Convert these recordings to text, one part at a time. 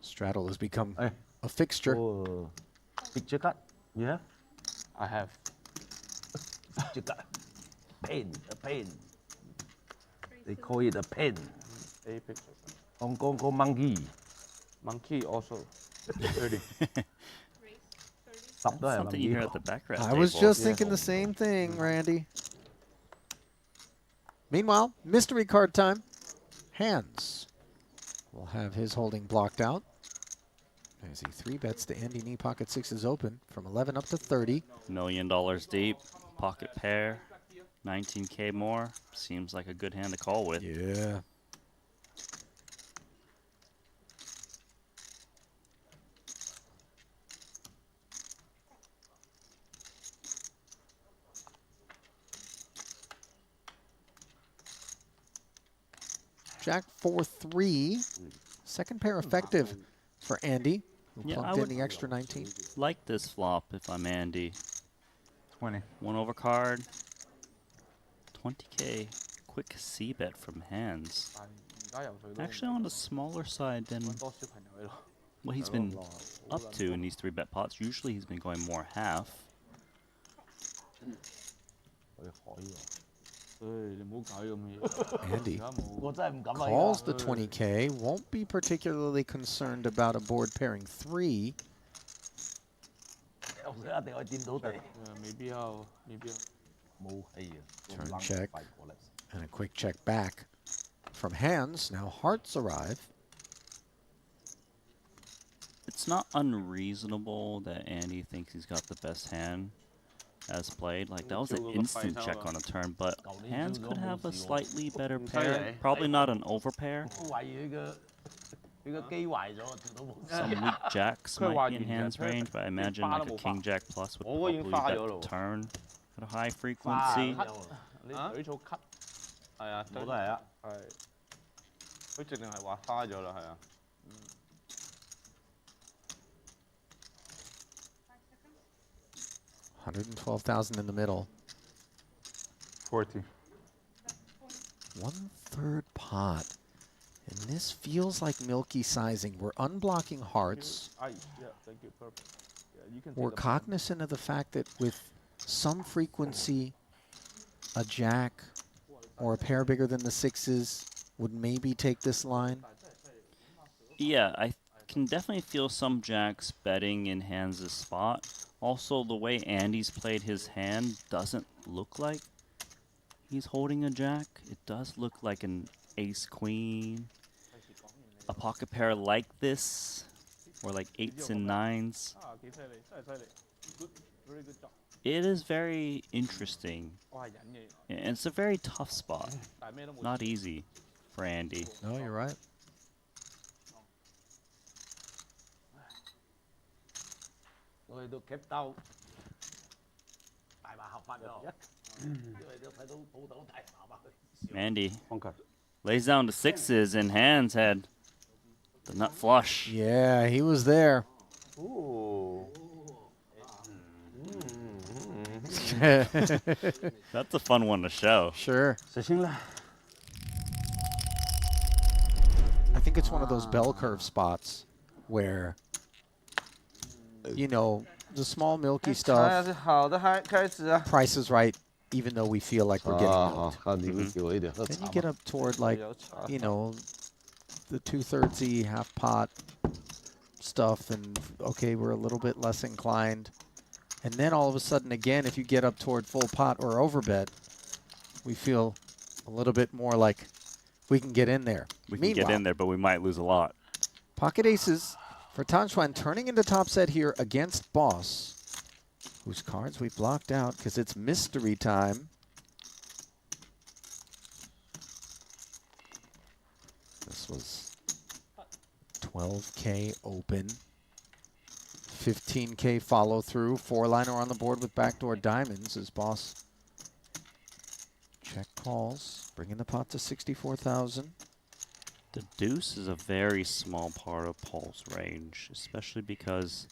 Straddle has become Hey. a fixture. Oh, picture card. You have? I have. Picture card. Pen. A pen. They call it a pen. A picture. Hong Kong called monkey. Monkey also. 30. Sập đó là Something you monkey. hear at the backrest I was table. just thinking the same thing, Randy. Meanwhile, mystery card time. Hands will have his holding blocked out. As he 3-bets the Andy knee pocket sixes open from 11 up to 30. $1 million deep, pocket pair, 19K more. Seems like a good hand to call with. Yeah. Jack 4-3. Second pair effective for Andy, who Yeah, plugged I in would the extra 19. like this flop if I'm Andy. 20. One overcard. 20K. Quick C bet from hands. Actually on the smaller side than what he's been up to in these 3-bet pots. Usually he's been going more half. Andy calls the 20K, won't be particularly concerned about a board pairing 3. Maybe I'll. Turn check and a quick check back from hands. Now hearts arrive. It's not unreasonable that Andy thinks he's got the best hand as played. Like, that was an instant check on a turn, but hands could have a slightly better pair. Probably not an overpair. Some weak jacks might be in hands range, but I imagine like a king jack plus would probably bet the turn at a high frequency. 水草 cut 係啊，我都係啊，係。佢直情係畫花咗啦，係啊。$112,000 in the middle. 40. 1/3 pot. And this feels like milky sizing. We're unblocking hearts. Yeah, thank you. Perfect. Yeah, you can We're cognizant of the fact that with some frequency, a jack or a pair bigger than the sixes would maybe take this line. Yeah, I can definitely feel some jacks betting in hands' spot. Also, the way Andy's played his hand doesn't look like he's holding a jack. It does look like an ace-queen. A pocket pair like this, or like 8s and 9s. It is very interesting. And it's a very tough spot. Not easy for Andy. No, you're right. Andy lays down the sixes and hands had the nut flush. Yeah, he was there. That's a fun one to show. Sure. I think it's one of those bell curve spots where, you know, the small milky stuff, price is right, even though we feel like we're getting milked. Then you get up toward like, you know, the 2/3 half pot stuff, and okay, we're a little bit less inclined. And then all of a sudden, again, if you get up toward full pot or overbet, we feel a little bit more like we can get in there. We can get in there, but we might lose a lot. Pocket aces for Tan Xuan turning into top set here against Boss, whose cards we blocked out because it's mystery time. This was 12K open. 15K follow through. 4-liner on the board with backdoor diamonds as Boss check calls, bringing the pot to 64,000. The deuce is a very small part of Paul's range, especially because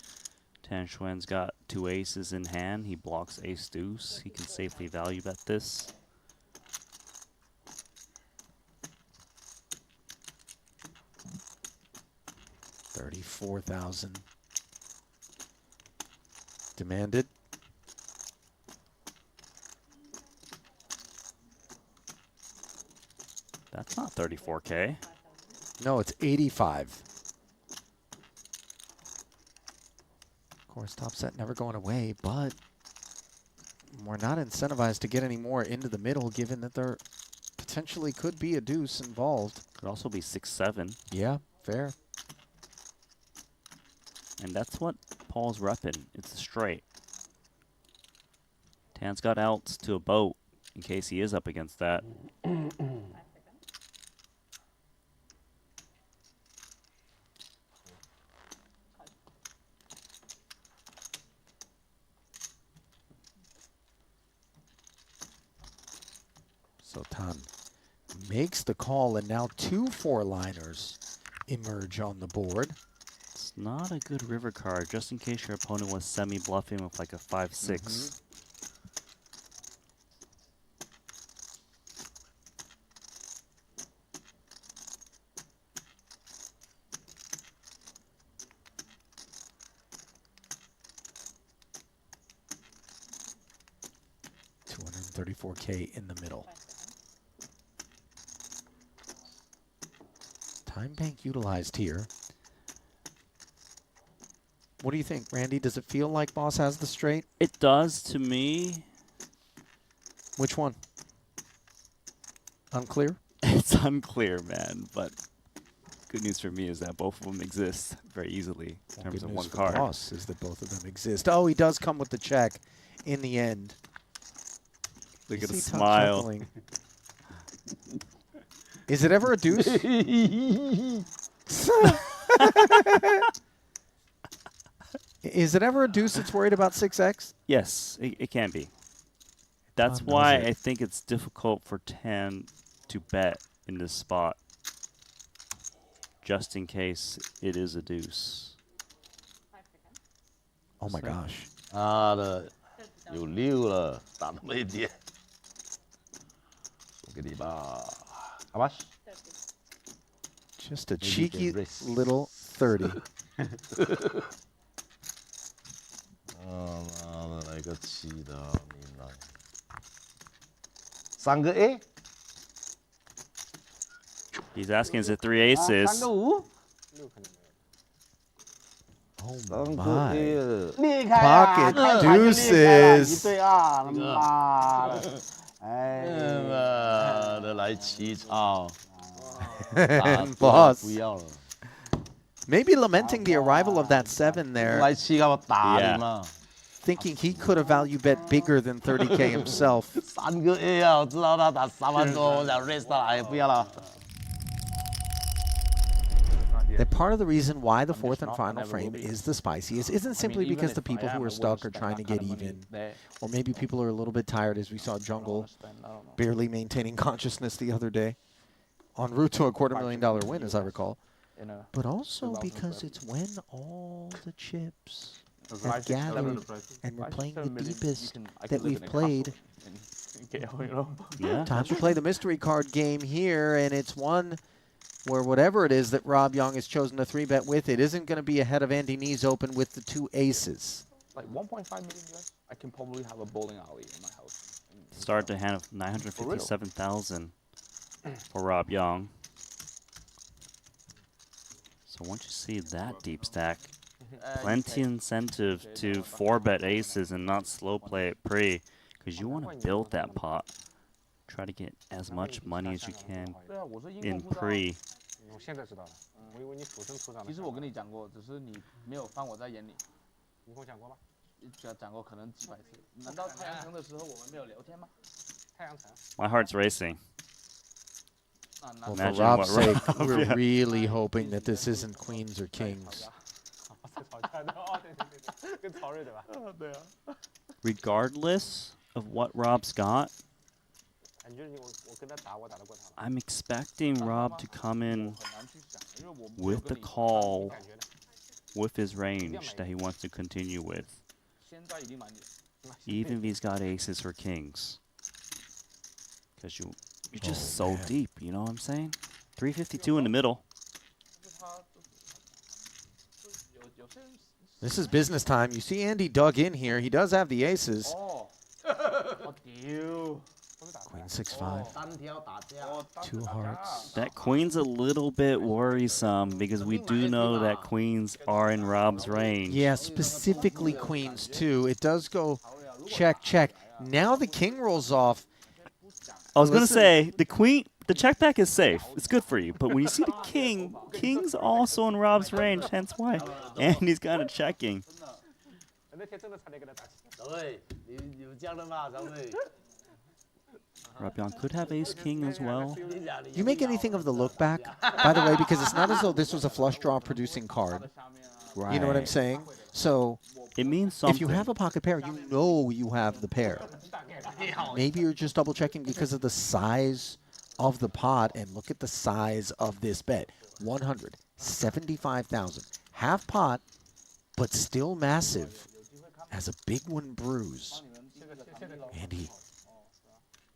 Tan Xuan's got 2 aces in hand. He blocks ace deuce. He can safely value bet this. 34,000 demanded. That's not 34K. No, it's 85. Of course, top set never going away, but we're not incentivized to get any more into the middle, given that there potentially could be a deuce involved. Could also be 6-7. Yeah, fair. And that's what Paul's repping. It's a straight. Tan's got outs to a boat in case he is up against that. So Tan makes the call, and now 2 4-liners emerge on the board. It's not a good river card, just in case your opponent was semi-bluffing with like a 5-6. $234K in the middle. Time bank utilized here. What do you think, Randy? Does it feel like Boss has the straight? It does to me. Which one? Unclear? It's unclear, man, but good news for me is that both of them exist very easily in terms of one card. Boss is that both of them exist. Oh, he does come with the check in the end. Look at the smile. Chuckling. Is it ever a deuce? Is it ever a deuce that's worried about 6x? Yes, it can be. That's why I think it's difficult for Tan to bet in this spot, just in case it is a deuce. Oh my gosh. 有6了，打那么一点，送给你吧。How much? Just a cheeky little 30. 来个7的，你来。3个 A。 He's asking, is it 3 aces? 3个5。 Oh my. 厉害 Pocket deuces. 1对2，妈的！哎妈的，来7超。Boss. 不要了。 Maybe lamenting the arrival of that 7 there. 来7干嘛打你嘛？ Thinking he could have value bet bigger than 30K himself. 3个 A 啊，我知道他打3万多，我想 raise 他，哎，不要了。 That part of the reason why the 4th and final frame is the spiciest isn't simply because the people who are stuck are trying to get even, or maybe people are a little bit tired, as we saw Jungle barely maintaining consciousness the other day, en route to a $250,000 win, as I recall, but also because it's when all the chips have gathered and we're playing the deepest that we've played. Yeah. Time to play the mystery card game here, and it's one where whatever it is that Rob Young has chosen to 3-bet with, it isn't going to be ahead of Andy Nees open with the 2 aces. Like 1.5 million US, I can probably have a bowling alley in my house. Start to hand of 957,000 for Rob Young. So once you see that deep stack, plenty incentive to 4-bet aces and not slow play it pre, because you want to build that pot. Try to get as much money as you can in pre. 其实我跟你讲过，只是你没有放我在眼里。你跟我讲过吗？讲过可能几百次。难道太阳城的时候我们没有聊天吗？太阳城。My heart's racing. Well, for Rob's sake, we're really hoping that this isn't queens or kings. Regardless of what Rob's got, I'm expecting Rob to come in with the call with his range that he wants to continue with, even if he's got aces or kings. Because you're just so deep, you know what I'm saying? 352 in the middle. This is business time. You see Andy dug in here. He does have the aces. Queen 6-5. 2 hearts. That queen's a little bit worrisome because we do know that queens are in Rob's range. Yeah, specifically queens too. It does go check, check. Now the king rolls off. I was going to say, the check back is safe. It's good for you. But when you see the king, king's also in Rob's range, hence why. And he's kind of checking. Rob could have ace-king as well. You make anything of the look back, by the way, because it's not as though this was a flush draw producing card. Right. You know what I'm saying? So it means something. If you have a pocket pair, you know you have the pair. Maybe you're just double checking because of the size of the pot, and look at the size of this bet. 175,000. Half pot, but still massive as a big one brews. Andy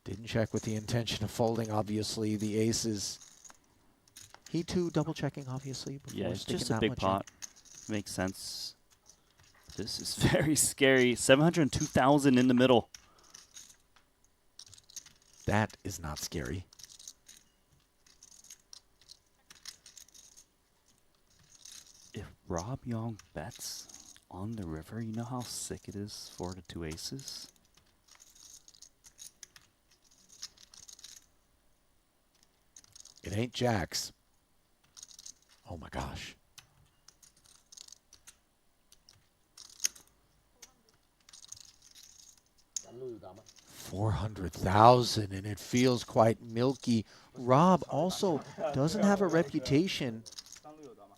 didn't check with the intention of folding, obviously, the aces. He too double checking, obviously. Yeah, it's just a big pot. Makes sense. This is very scary. 702,000 in the middle. That is not scary. If Rob Young bets on the river, you know how sick it is for the 2 aces? It ain't jacks. Oh my gosh. $400,000, and it feels quite milky. Rob also doesn't have a reputation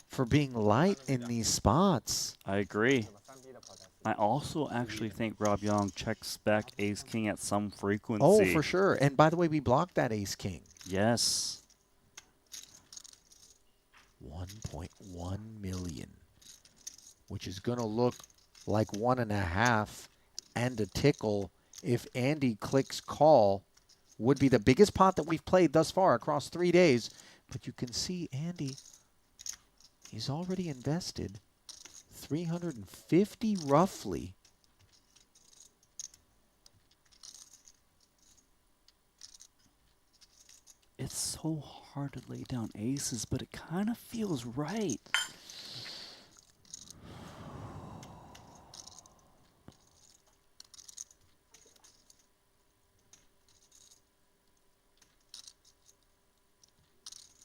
for being light in these spots. I agree. I also actually think Rob Young checks back ace-king at some frequency. Oh, for sure. And by the way, we blocked that ace-king. Yes. 1.1 million, which is going to look like 1.5 and a tickle if Andy clicks call. Would be the biggest pot that we've played thus far across 3 days. But you can see Andy, he's already invested 350 roughly. It's so hard to lay down aces, but it kind of feels right.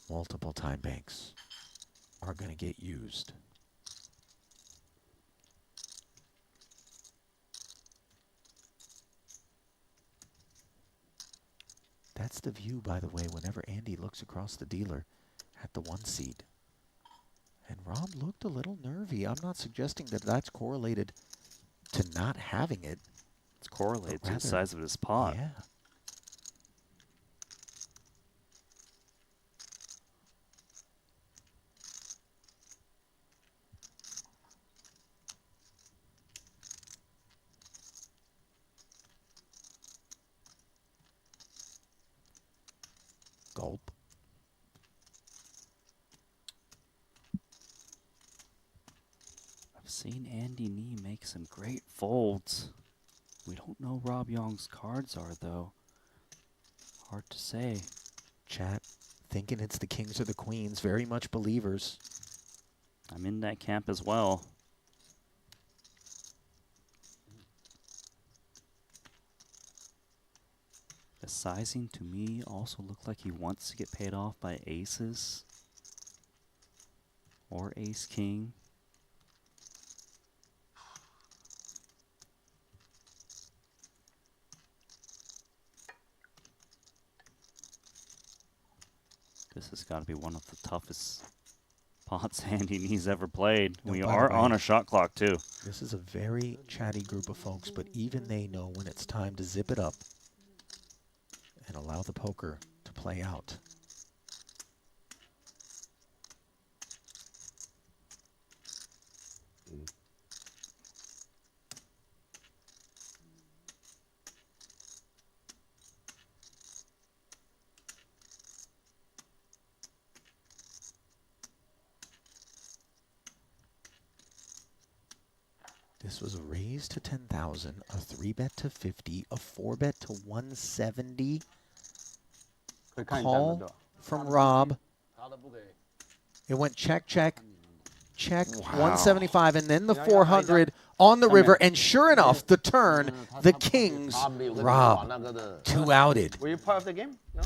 Multiple time banks are going to get used. That's the view, by the way, whenever Andy looks across the dealer at the 1 seed. And Rob looked a little nervy. I'm not suggesting that that's correlated to not having it. It's correlated to the size of his pot. Yeah. Gulp. I've seen Andy Nee make some great folds. We don't know Rob Young's cards are, though. Hard to say. Chat thinking it's the kings or the queens. Very much believers. I'm in that camp as well. The sizing to me also looked like he wants to get paid off by aces or ace-king. This has got to be one of the toughest pots Andy Nee's ever played. We are on a shot clock, too. This is a very chatty group of folks, but even they know when it's time to zip it up and allow the poker to play out. This was a raise to 10,000, a 3-bet to 50, a 4-bet to 170. Call from Rob. It went check, check, check, 175, and then the 400 on the river. And sure enough, the turn, the kings, Rob, 2 outed. Were you part of the game? No?